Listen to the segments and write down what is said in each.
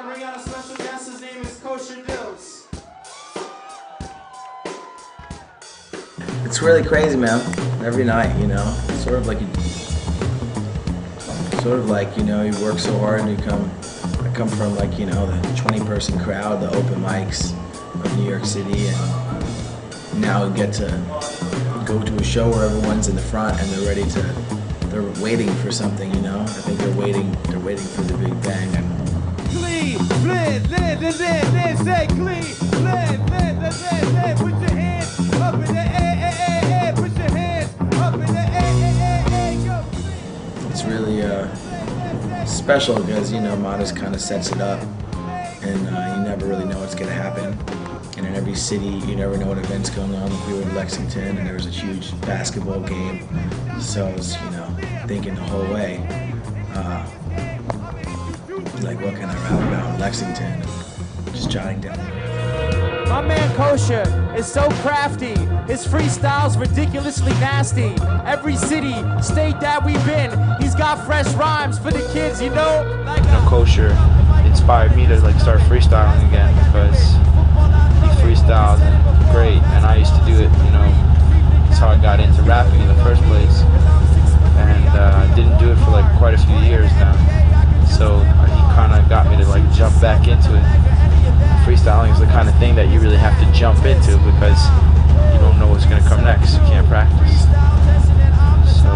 And bring out a special guest, his name is Kosha Dillz. It's really crazy, man. Every night, you know, sort of like you know, you work so hard and I come from like, you know, the 20-person crowd, the open mics of New York City, and now we get to go to a show where everyone's in the front and they're waiting for something, you know. I think they're waiting for the big bang. And Cleveland, say Cleveland, put your hands up in the air, put your hands up in the air, go. It's really special because, you know, Matis kind of sets it up, and you never really know what's going to happen. And in every city, you never know what event's going on. We were in Lexington, and there was a huge basketball game, so I was, you know, thinking the whole way, like, what can I rap about in Lexington? And just jotting down. My man Kosha is so crafty. His freestyle's ridiculously nasty. Every city, state that we've been, he's got fresh rhymes for the kids, you know? You know, Kosha inspired me to like start freestyling again because he freestyles and great, and I used to do it, you know. That's how I got into rapping in the first place, and I didn't do it for like quite a few years now. So he kind of got me to like jump back into it. Freestyling is the kind of thing that you really have to jump into because you don't know what's going to come next. You can't practice. So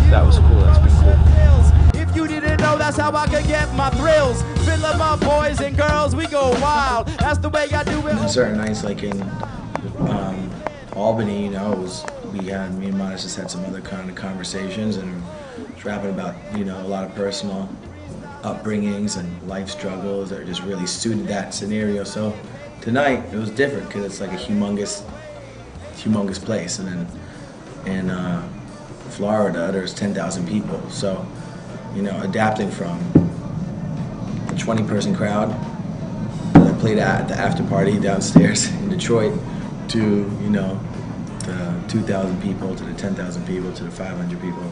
that was cool. That's been cool. If you didn't know, that's how I could get my thrills. Fill up my boys and girls, we go wild. That's the way I do it. And certain nights, like in Albany, you know, me and Matis just had some other kind of conversations and was rapping about, you know, a lot of personal upbringings and life struggles that just really suited that scenario. So tonight it was different because it's like a humongous place, and then in Florida there's 10,000 people. So, you know, adapting from the 20-person crowd that I played at the after party downstairs in Detroit to, you know, the 2,000 people, to the 10,000 people, to the 500 people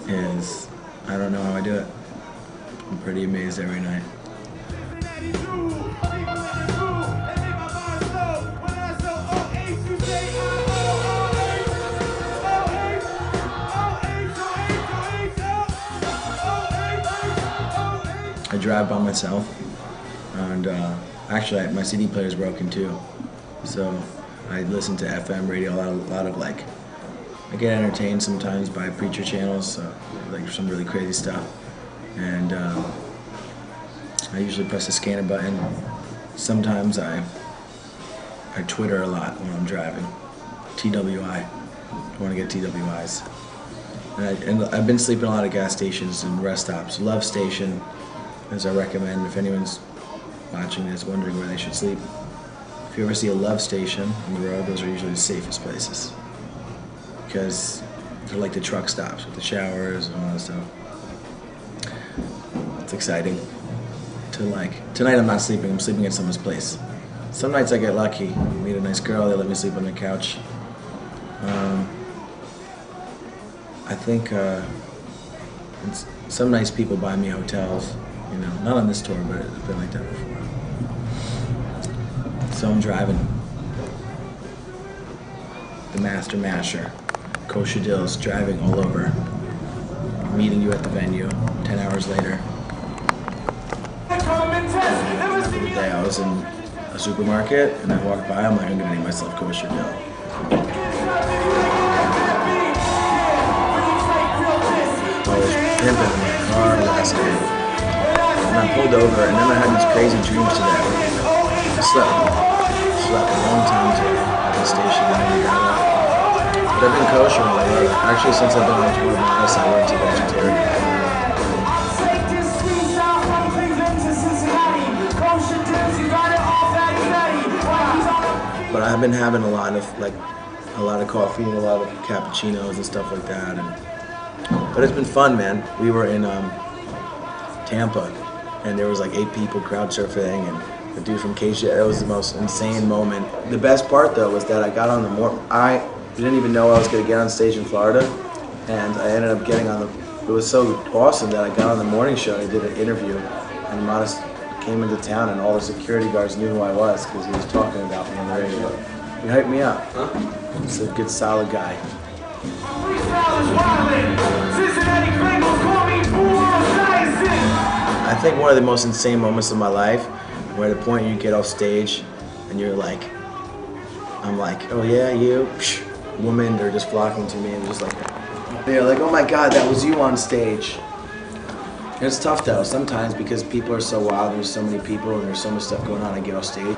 is, I don't know how I do it. I'm pretty amazed every night. I drive by myself, and actually my CD player is broken too, so I listen to FM radio, a lot of like, I get entertained sometimes by preacher channels, like some really crazy stuff. And I usually press the scanner button. Sometimes I Twitter a lot when I'm driving. TWI. I want to get TWIs. And I've been sleeping a lot at gas stations and rest stops. Love Station, as I recommend if anyone's watching this wondering where they should sleep. If you ever see a Love Station on the road, those are usually the safest places, because they're like the truck stops with the showers and all that stuff. It's exciting to like, tonight I'm not sleeping, I'm sleeping at someone's place. Some nights I get lucky, meet a nice girl, they let me sleep on their couch. I think some nice people buy me hotels, you know, not on this tour, but it's been like that before. So I'm driving. The Master Masher, Kosha Dillz, driving all over, meeting you at the venue 10 hours later. The other day I was in a supermarket and I walked by, I'm like, I'm gonna name myself Kosha Dillz. I was pimping in my car last night, and I pulled over, and then I had these crazy dreams today. I slept a long time today at the station, and then I got up. But I've been kosher all day. Actually, since I've been on tour with Matis, I went to vegetarian. But I've been having a lot of coffee and a lot of cappuccinos and stuff like that. But it's been fun, man. We were in Tampa, and there was like 8 people crowd surfing, and the dude from Kosha. It was the most insane moment. The best part though was that I got on I didn't even know I was gonna get on stage in Florida, and I ended up getting on it was so awesome that I got on the morning show and I did an interview, and Modest came into town and all the security guards knew who I was because he was talking about me on the radio. He hyped me up. He's a good, solid guy. I think one of the most insane moments of my life, where the point you get off stage and you're like, I'm like, oh yeah, you, women, they're just flocking to me and just like, they're like, oh my God, that was you on stage. It's tough though, sometimes because people are so wild and there's so many people and there's so much stuff going on, I get off stage.